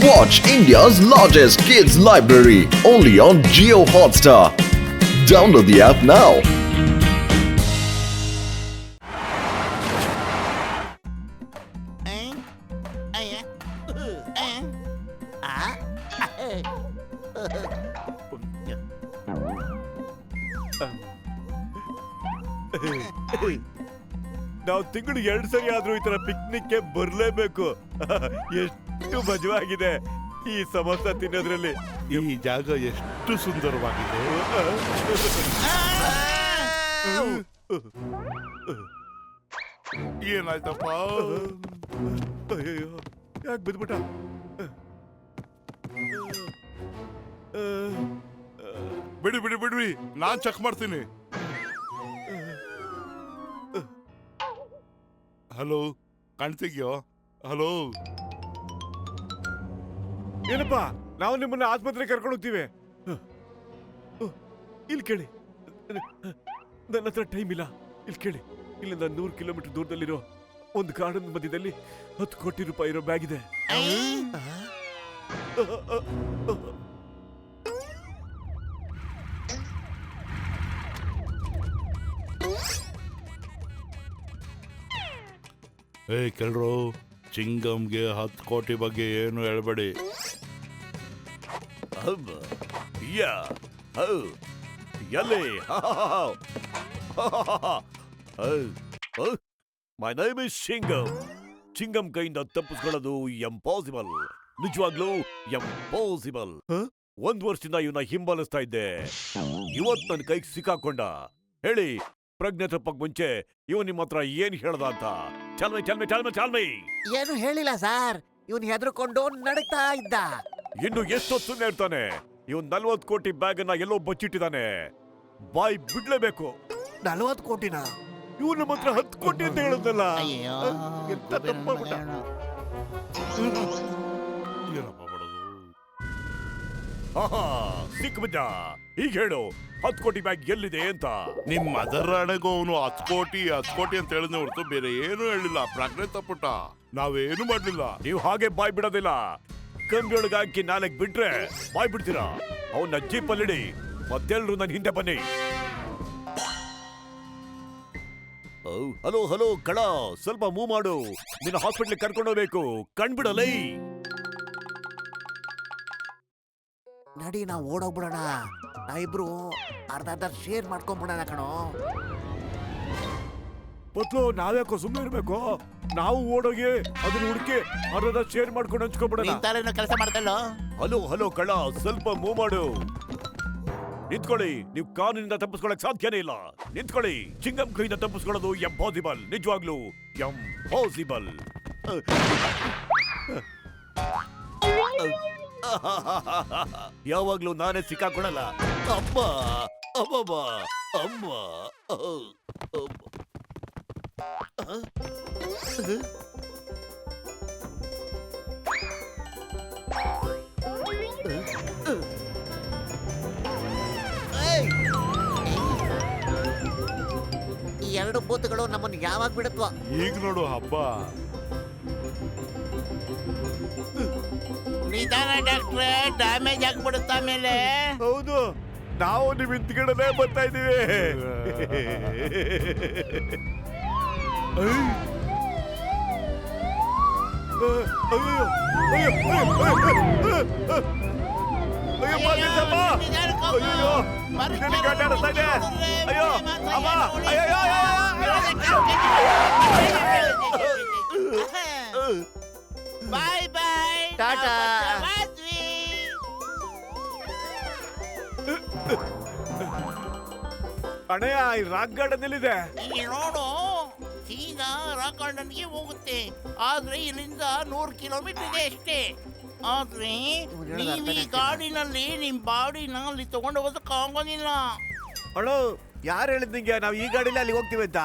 Watch India's largest kids library only on Jio Hotstar. Download the app now. ನಾವು ತಿಂಗಳಿಗೆ 2 ಸರಿ ಆದ್ರೂ ಈ ತರ ಪಿಕ್ನಿಕ್ಗೆ ಬರ್ಲೇಬೇಕು. ಎಷ್ಟು ಮಜವಾಗಿದೆ ಈ ಸಮೋಸ ತಿನ್ನೋದ್ರಲ್ಲಿ. ಈ ಜಾಗ ಎಷ್ಟು ಸುಂದರವಾಗಿದೆ. ಏನಾಯ್ತಪ್ಪ? ಅಯ್ಯೋ, ಯಾಕೆ ಬಿದ್ಬಿಟ್ಟ? ಬಿಡ್ರಿ ನಾನ್ ಚೆಕ್ ಮಾಡ್ತೀನಿ. ಹಲೋ, ಕಾಣ್ತಿದ್ಯೋ? ಹಲೋ, ಏನಪ್ಪ, ನಾವು ನಿಮ್ಮನ್ನ ಆಸ್ಪತ್ರೆಗೆ ಕರ್ಕೊಂಡು ಹೋಗ್ತೀವಿ. ಇಲ್ಲಿ ಕೇಳಿ, ನನ್ನ ಹತ್ರ ಟೈಮ್ ಇಲ್ಲ. ಇಲ್ಲಿ ಕೇಳಿ, ಇಲ್ಲಿಂದ 100 ಕಿಲೋಮೀಟರ್ ದೂರದಲ್ಲಿರೋ ಒಂದು ಕಾಡಿನ ಮಧ್ಯದಲ್ಲಿ 10 ಕೋಟಿ ರೂಪಾಯಿ ಇರೋ ಬ್ಯಾಗ್ ಇದೆ. ಕೇಳ್ರು, ಚಿಂಗಮ್ಗೆ 10 ಕೋಟಿ ಬಗ್ಗೆ ಏನು ಹೇಳ್ಬೇಡಿ. My name is ಚಿಂಗಮ್. ಚಿಂಗಮ್ ಕೈಯಿಂದ ತಪ್ಪಿಸ್ಕೊಳ್ಳೋದು ಎಂಪಾಸಿಬಲ್. ನಿಜವಾಗ್ಲೂ ಎಂಪಾಸಿಬಲ್. 1 ವರ್ಷದಿಂದ ಇವನ್ನ ಹಿಂಬಾಲಿಸ್ತಾ ಇದ್ದೆ. ಇವತ್ತು ನನ್ನ ಕೈಗೆ ಸಿಕ್ಕಾಕೊಂಡ. ಹೇಳಿ, ಪ್ರಜ್ಞೆ ತಪ್ಪಕ್ ಮುಂಚೆ ಇವನ್ ನಿಮ್ಮ ಹತ್ರ ಏನ್ ಹೇಳ್ದ ಅಂತ? ಚಾಲ್ಮಿ. ಏನು ಹೇಳಿಲ್ಲ ಸರ್. ಇವನ್ ಹೆದರ್ಕೊಂಡು ನಡಕ್ತಾ ಇದ್ದ. ಇನ್ನು ಎಷ್ಟೊತ್ತು ಇರ್ತಾನೆ? ಇವನ್ 40 ಕೋಟಿ ಬ್ಯಾಗ್ ಅನ್ನ ಎಲ್ಲೋ ಬಚ್ಚಿಟ್ಟಿದ್ದಾನೆ. ಬಾಯ್ ಬಿಡ್ಲೇಬೇಕು. 40 ಕೋಟಿನ? ಇವ್ ನಮ್ಮ ಹತ್ರ 10 ಕೋಟಿ ಅಂತ ಹೇಳುದಲ್ಲ. ಎಂತ ತಪ್ಪಾಗ್ಬಿಟ್ಟ. ಏನಪ್ಪ ಮಾಡೋದು? ಸಿಕ್ಬಿದ್ದ. ಈಗ ಹೇಳು, 10 ಕೋಟಿ ಬ್ಯಾಗ್ ಎಲ್ಲಿದೆ ಅಂತ. ನಿಮ್ ಮದರ್ ಹಣೆಗೂ ಅವನು 10 ಕೋಟಿ ಅಂತ ಹೇಳಿದ್ನೆ ಹೊರತು ಬೇರೆ ಏನು ಹೇಳಿಲ್ಲ. ಪ್ರಜ್ಞೆ ತಪ್ಪುಟ್ಟ. ನಾವೇನು ಮಾಡ್ಲಿಲ್ಲ. ನೀವು ಹಾಗೆ ಬಾಯ್ ಬಿಡೋದಿಲ್ಲ. ಕಂಬಿಯೊಳಗೆ ಹಾಕಿ ನಾಲ್ಕು ಬಿಟ್ರೆ ಬಾಯ್ ಬಿಡ್ತೀರಾ? ಅವನ್ನ ಜೀಪಲ್ಲಿಡಿ, ಮತ್ತೆಲ್ರು ನನ್ನ ಹಿಂದೆ ಬನ್ನಿ. ಹಲೋ ಕಳ, ಸ್ವಲ್ಪ ಮೂವ್ ಮಾಡು. ನಿನ್ನ ಹಾಸ್ಪಿಟ್ಲಿಗೆ ಕರ್ಕೊಂಡು ಹೋಗ್ಬೇಕು. ಕಣ್ಬಿಡಲೈ. ನಡಿ, ನಾವು ಓಡೋಗ್ಬಿಡೋಣ. ನಾವಿಬ್ರು ಅರ್ಧ ಶೇರ್ ಮಾಡ್ಕೊಂಡ್ಬಿಡೋಣ ಕಣೋ. ಮೊದ್ಲು ನಾವ್ಯಾಕೋ ಸುಮ್ಮನೆ ಇರ್ಬೇಕು? ನಾವು ಓಡೋಗಿ ಅದನ್ನ ಹುಡುಕಿ ಅರ್ಧ ಶೇರ್ ಮಾಡ್ಕೊಂಡು ಹಂಚ್ಕೊಂಡ್ಬಿಡೋಣ. ಕೆಲಸ ಮಾಡ್ತಲ್ಲ. ಹಲೋ ಕಳ್ಳ, ಸ್ವಲ್ಪ ಮೂವ್ ಮಾಡು. ನಿಂತ್ಕೊಳ್ಳಿ. ನೀವು ಕಾನೂನಿಂದ ತಪ್ಪಿಸ್ಕೊಳಕ್ ಸಾಧ್ಯನೇ ಇಲ್ಲ. ನಿಂತ್ಕೊಳ್ಳಿ. ಚಿಂಗಮ್ ಕೈಯಿಂದ ತಪ್ಪಿಸ್ಕೊಳ್ಳೋದು ಎಂಪಾಸಿಬಲ್. ನಿಜವಾಗ್ಲೂ ಎಂಪಾಸಿಬಲ್. ಯಾವಾಗ್ಲೂ ನಾನೇ ಸಿಕ್ಕಾಕೊಳಲ್ಲ. ಅಮ್ಮ ಅಮ್ಮಮ್ಮ ಅಮ್ಮ. ಈ 2 ಬೂತ್ಗಳು ನಮ್ಮನ್ನು ಯಾವಾಗ ಬಿಡುತ್ತೋ? ಈಗ ನೋಡು ಹಬ್ಬ. ನಿಧಾನ ಡಾಕ್ಟ್ರೆ, ಡ್ಯಾಮೇಜ್ ಆಗ್ಬಿಡುತ್ತ ಆಮೇಲೆ. ಹೌದು, ನಾವು ನಿಮ್ ಹಿಂದ್ಗಡೆನೇ ಬರ್ತಾ ಇದೀವಿ. ಬಾಯ್ ಬಾಯ್, ಟಾಟಾ. ಅಣ್ಣಯ್ಯ, ಈ ರಾಕ್ ಗಾರ್ಡನ್ ಎಲ್ಲಿದೆ? ಇಲ್ಲಿ ನೋಡು, ಈಗ ರಾಕ್ ಗಾರ್ಡನ್ಗೆ ಹೋಗುತ್ತೆ. ಆದ್ರೆ ಇಲ್ಲಿಂದ 100 ಕಿಲೋಮೀಟರ್ ಇದೆ ಅಷ್ಟೇ. ಆದ್ರೆ ನೀವು ಈ ಗಾಡಿನಲ್ಲಿ ನಿಮ್ ಬಾಡಿನ ಅಲ್ಲಿ ತಗೊಂಡು ಹೋಗೋದಕ್ಕೆ ಆಗೋದಿಲ್ಲ. ಅಣ್ಣ, ಯಾರು ಹೇಳಿದ್ ನಿಂಗೆ ನಾವು ಈ ಗಾಡಿಲಿ ಅಲ್ಲಿ ಹೋಗ್ತೀವಿ ಅಂತ?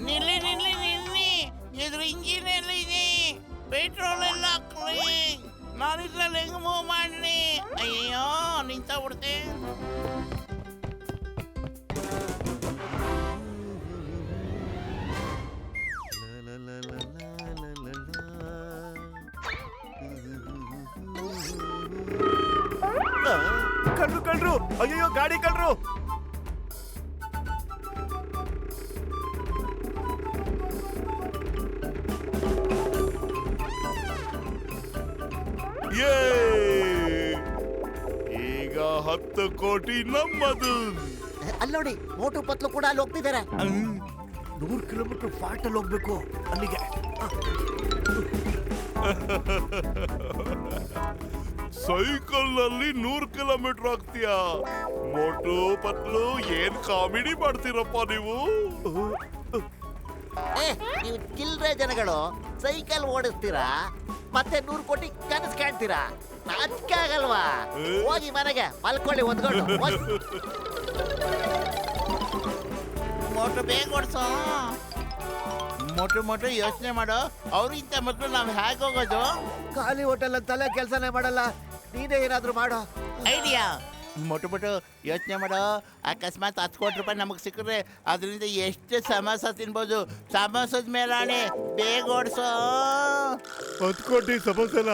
ನಿಲ್ಲಿ, ಇದ್ರ ಇಂಜಿನ್ ಎಲ್ಲ ಇದೆ, ಪೆಟ್ರೋಲ್ ಎಲ್ಲ ಹಾಕ್ರಿ. ನಾನಿದ್ರಲ್ಲಿ ಹೆಂಗ್ ಮೂವ್ ಮಾಡ್ಲಿ? ಅಯ್ಯೋ, ನಿಂತ ಬಿಡ್ತೆ. ಅಯ್ಯೋ ಗಾಡಿ ಕಳ್ರು. ಯೇ ಈಗ 10 ಕೋಟಿ ನಮ್ಮದು. ಅಲ್ಲಿ ನೋಡಿ ಮೋಟು ಪತ್ಲು ಕೂಡ ಅಲ್ಲಿ ಹೋಗ್ತಿದ್ದಾರೆ. 100 ಕಿಲೋಮೀಟರ್ ಫಾಸ್ಟ್ ಅಲ್ಲಿ ಹೋಗ್ಬೇಕು ಅಲ್ಲಿಗೆ. ಸೈಕಲ್ ನಲ್ಲಿ 100 ಕಿಲೋಮೀಟರ್ ಆಗ್ತೀಯಾ? ಮೋಟು ಪತ್ಲು ಏನ್ ಕಾಮಿಡಿ ಮಾಡ್ತೀರಪ್ಪ ನೀವು. ನೀವು ಚಿಲ್ರೆ ಜನಗಳು ಸೈಕಲ್ ಓಡಿಸ್ತೀರಾ ಮತ್ತೆ 100 ಕೋಟಿ ಕನಸು ಕಾಣ್ತೀರಾ? ನಾಚಿಕೆ ಆಗಲ್ವಾ? ಹೋಗಿ ಮನೆಗೆ ಮಲ್ಕೊಳ್ಳಿ ಹೊತ್ಕೊಂಡು. ಮೋಟು ಬೇಗ ಓಡಿಸೋ. ಮೋಟು ಯೋಚನೆ ಮಾಡೋ. ಅವ್ರಿಗಿಂತ ಮೊದಲು ನಾವು ಹೇಗೆ ಹೋಗೋದು? ಖಾಲಿ ಹೋಟೆಲ್ ಅಂತಲೇ ಕೆಲಸನೇ ಮಾಡಲ್ಲ, ನೀನೇ ಏನಾದ್ರೂ ಮಾಡೋ. ಐಡಿಯಾ. ಮೋಟು ಯೋಚನೆ ಮಾಡೋ. ಅಕಸ್ಮಾತ್ 10 ಕೋಟಿ ರೂಪಾಯಿ ನಮಗೆ ಸಿಕ್ಕರೆ ಅದರಿಂದ ಎಷ್ಟು ಸಮೋಸ ತಿನ್ಬೋದು. ಸಮೋಸದ ಮೇಲಾಣೆ, ಬೇಗ ಓಡಿಸೋ. 10 ಕೋಟಿ ಸಮೋಸನ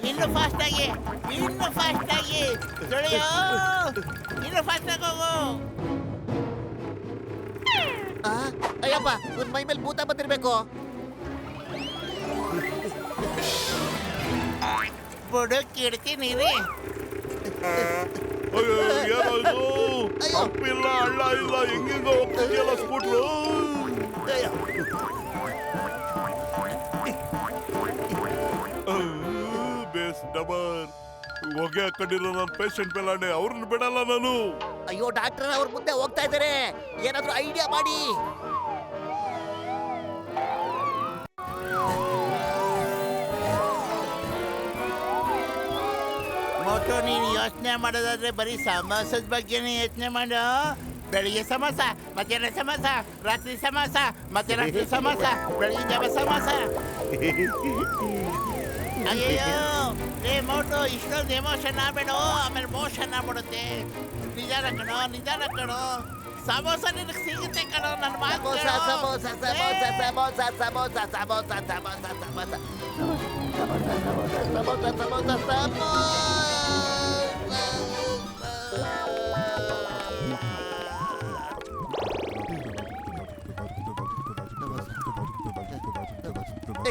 ಇನ್ನು ಫಾಸ್ಟ್ ಆಗಿ ತೊಳೆಯೋ. ಇನ್ನು ಫಾಸ್ಟ್ ಆಗಿ ಹೋಗು. ಅಯ್ಯಪ್ಪ, ಇವ್ನ ಮೈ ಮೇಲೆ ಭೂತ ಬಂದಿರ್ಬೇಕು. ಬುಡಕ್ಕಿಡ್ತೀನಿ ರೀ. ಅಯ್ಯೋ ಏನಾಯ್ತು? ಅಪ್ಪಿಲ್ಲ ಹಳ್ಳ ಇಲ್ಲ, ಹೆಂಗಿಂಗ ಹೋಗ್ತಿದ್ಯಲ್ಲ ಸ್ಕೂಟ್ರು. ಬೇಸ್ ಡಬರ್ ಹೊಗೆ ಹಾಕೊಂಡಿರೋ ನನ್ನ ಪೇಷಂಟ್ ಮೇಲಾಣೆ, ಅವ್ರನ್ನ ಬಿಡಲ್ಲ ನಾನು. ಅಯ್ಯೋ ಡಾಕ್ಟರ್, ಅವ್ರ ಮುಂದೆ ಹೋಗ್ತಾ ಇದ್ದಾರೆ, ಏನಾದ್ರೂ ಐಡಿಯಾ ಮಾಡಿ. ಮೋಟು, ನೀನು ಯೋಚನೆ ಮಾಡೋದಾದ್ರೆ ಬರೀ ಸಮೋಸದ ಬಗ್ಗೆನೇ ಯೋಚನೆ ಮಾಡು. ಬೆಳಿಗ್ಗೆ ಸಮೋಸ, ಮಧ್ಯಾಹ್ನ ಸಮೋಸ, ರಾತ್ರಿ ಸಮೋಸ, ಮತ್ತೆ ರಾತ್ರಿ ಸಮೋಸ, ಬೆಳಿಗ್ಗೆ ಜಾವ ಸಮೋಸ. ಅಯ್ಯೋ ರೇ ಮೋಟು, ಇಷ್ಟೊಂದು ಎಮೋಷನ್ ಆಗ್ಬೇಡ, ಆಮೇಲೆ ಮೋಷನ್ ಆಗ್ಬಿಡುತ್ತೆ. ನಿಧಾನ ಕಣೋ. ಸಮೋಸ ನಿನಗೆ ಸಿಗುತ್ತೆ ಕಣೋ. ನನ್ನ ಮಾತು ಸಮೋಸ ಸಮೋಸ ಸಮೋಸ ಸಮೋಸ ಸಮೋಸ ಸಮೋಸ ಸಮೋಸ ಸಮೋಸ ಸಮೋಸ ಸಮೋಸ ಸಮೋಸ.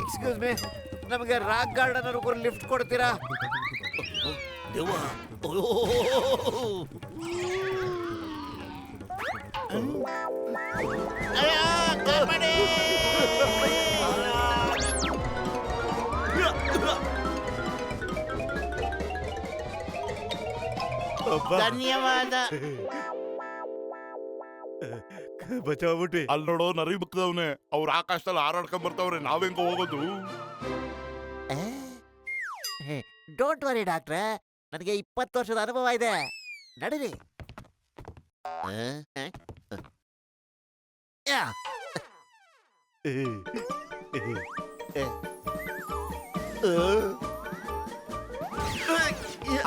ಎಕ್ಸ್ಕ್ಯೂಸ್ ಮೀ, ನಮಗೆ ರಾಕ್ ಗಾರ್ಡನ್ ಅವ್ರಿಗೂ ಲಿಫ್ಟ್ ಕೊಡ್ತೀರಾ? ದೇವಾ, ಅಯ್ಯೋ ಕಾಪಾಡಿ. ಧನ್ಯವಾದ. ಬಚಾವ್ಬಿಟ್ಟಿ. ಅಲ್ಲಿ ನೋಡೋ ನರಿ ಬುಕ್ದವ್ನೆ, ಅವ್ರ ಆಕಾಶದಲ್ಲಿ ಹಾರಾಡ್ಕೊಂಡ್ ಬರ್ತಾವ್ರೆ, ನಾವೆಂಗ ಹೋಗೋದು? ಡೋಂಟ್ ವರಿ ಡಾಕ್ಟ್ರೆ, ನನಗೆ 20 ವರ್ಷದ ಅನುಭವ ಇದೆ, ನಡೀರಿ.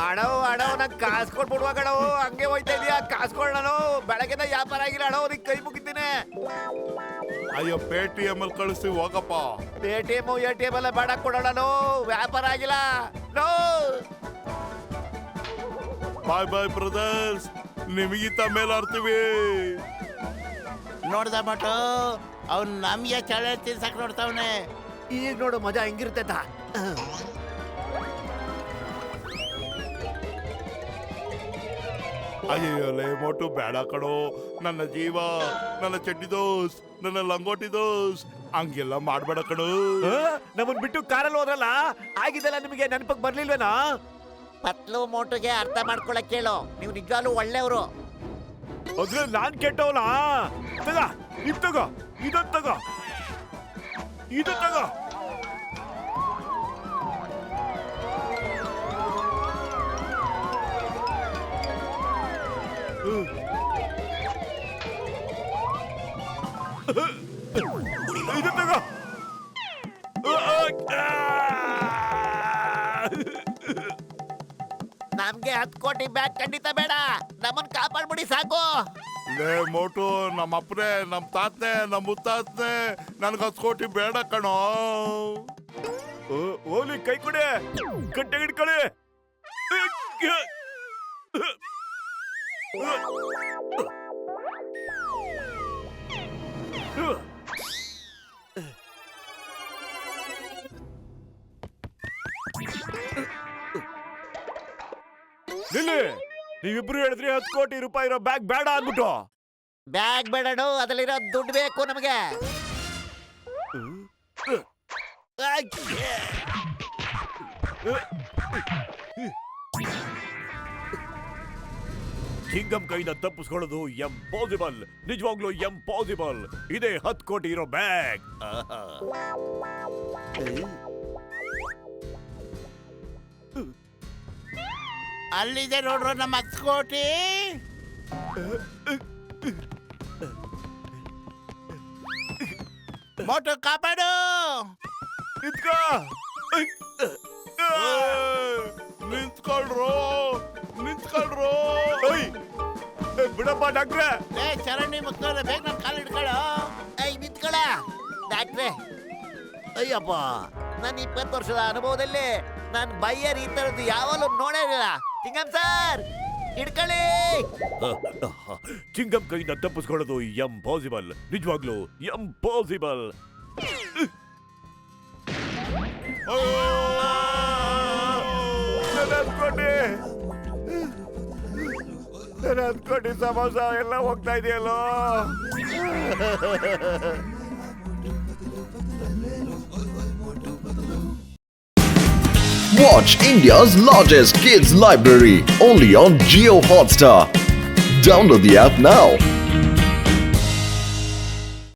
ಅಡವು ನಂಗೆ ಕಾಸು ಕೊಟ್ಬಿಡುವ ಕಣವು, ಹಂಗೆ ಹೋಯ್ತಾ ಇದೀಯಾ? ಕಾಸು ಕೊಡ, ನಾನು ಬೆಳಗ್ಗೆದ ವ್ಯಾಪಾರ ಆಗಿಲ್ಲ ಅಡವು, ನಿಂಗೆ ಕೈ ಮುಗಿತೀನಿ. ಅಯ್ಯೋ ಪೇಟಿಎಂ ಅಲ್ಲಿ ಕಳಿಸಿ ಹೋಗಪ್ಪ. ಪೇಟಿಎಂ ಎಟಿಎಂ ಎಲ್ಲ ಬೇಡ ಕೊಡೋಣ, ವ್ಯಾಪಾರ ಆಗಿಲ್ಲ. ನೋ ಬಾಯ್ ಬ್ರದರ್ಸ್, ನಿಮಗಿಂತ ಮೇಲಾಡ್ತೀವಿ. ನೋಡ್ದ ಮಟು, ಅವ್ನು ನಮ್ಗೆ ಚಳೆ ತಿನ್ಸಕ್ ನೋಡ್ತಾವನೆ. ಈಗ ನೋಡು ಮಜಾ ಹೆಂಗಿರುತ್ತೆ ಅಂತ. ಅಯ್ಯೋ ಲೇ ಮೋಟು, ಬೇಡ ಕಣೋ. ನನ್ನ ಜೀವ, ನನ್ನ ಚಡ್ಡಿ ದೋಸ್, ನನ್ನ ಲಂಗೋಟಿ ದೋಸ್, ಹಂಗೆಲ್ಲ ಮಾಡ್ಬೇಡ ಕಣೋ. ನಮ್ಮನ್ ಬಿಟ್ಟು ಕಾರಲ್ಲಿ ಹೋದ್ರಲ್ಲ, ಆಗಿದ್ದೆಲ್ಲ ನಿಮಗೆ ನೆನಪಕ್ಕೆ ಬರ್ಲಿಲ್ವೇನಾ? ಪತ್ಲು ಮೋಟುಗೆ ಅರ್ಥ ಮಾಡ್ಕೊಳಕ್ ಕೇಳು, ನೀವು ನಿಜವಾಗ್ಲೂ ಒಳ್ಳೆಯವರು. ಅದ್ರ ನಾನ್ ಕೆಟ್ಟವಲ್ಲ. ತಗ ಇದ್ ತಗೋ, ಇದೊಂದ್ ತಗೋ, ಇದು ತಗೋ. ಇದು ತಗೋ. ನಮ್ಗೆ 10 ಕೋಟಿ ಬ್ಯಾಗ್ ಖಂಡಿತ ಬೇಡ, ನಮ್ಮನ್ ಕಾಪಾಡ್ಬಿಡಿ ಸಾಕು. ಲೇ ಮೋಟು, ನಮ್ಮ ಅಪ್ಪನೇ, ನಮ್ಮ ತಾತನೇ, ನಮ್ಮ ಮುತ್ತಾತನೇ, ನನ್ಗೆ 10 ಕೋಟಿ ಬೇಡ ಕಣೋ. ಹೋಗ್ಲಿ, ಕೈ ಕೊಡಿ, ಗಟ್ಟೆ ಹಿಡ್ಕೊಳ್ಳಿ. ನಿಲ್ಲಿ, ನೀವಿಬ್ರು ಹೇಳಿದ್ರಿ 10 ಕೋಟಿ ರೂಪಾಯಿ ಇರೋ ಬ್ಯಾಗ್ ಬೇಡ ಅಂದ್ಬಿಟ್ಟು. ಬ್ಯಾಗ್ ಬೇಡಡು, ಅದ್ರಲ್ಲಿರೋ ದುಡ್ಡು ಬೇಕು ನಮಗೆ. ಚಿಂಗಂ ಕೈಯಿಂದ ತಪ್ಪಿಸ್ಕೊಳ್ಳೋದು ಎಂಪಾಸಿಬಲ್, ನಿಜವಾಗ್ಲೂ ಎಂಪಾಸಿಬಲ್. ಇದೇ 10 ಕೋಟಿ ಇರೋ ಬ್ಯಾಗ್. ಅಲ್ಲಿದೆ ನೋಡ್ರು ನಮ್ಮ 10 ಕೋಟಿ. ಮೋಟು ಕಾಪಾಡು. ನಿಂತ್ಕೋ. ನಿಂತ್ಕೊಳ್ರೋ ನಿಂತ್ಕೊಳ್ರೋ. ಏಯ್, ಬಿಡಪ್ಪ ಡಾಕ್ಟ್ರೆ. ಏ ಚರಂಡಿ ಮುಕ್ತವ್ರೆ, ಬೇಗ ನನ್ನ ಕಾಲು ಹಿಡ್ಕೊಳ್ಳೋ. ನಿಂತ್ಕೊಳ ಡಾಕ್ಟ್ರೆ. ಅಯ್ಯಪ್ಪ, ನನ್ನ 20 ವರ್ಷದ ಅನುಭವದಲ್ಲಿ ನಾನು ಬೈಯರ್ ಈ ತರದ್ದು ಯಾವಾಗಲೂ ನೋಡೇ ಇಲ್ಲ. ಚಿಂಗಂ ಸರ್, ಹಿಡ್ಕೊಳ್ಳಿ. ಚಿಂಗಂ ಕೈಯಿಂದ ತಪ್ಪಿಸ್ಕೊಳ್ಳೋದು ಎಂಪಾಸಿಬಲ್, ನಿಜವಾಗ್ಲೂ ಎಂಪಾಸಿಬಲ್. ನನ್ನ 10 ಕೋಟಿ ಸಮೋಸ ಎಲ್ಲ ಹೋಗ್ತಾ ಇದೆಯಲ್ಲೋ. Watch India's largest kids library only on Geo Hotstar. Download the app now.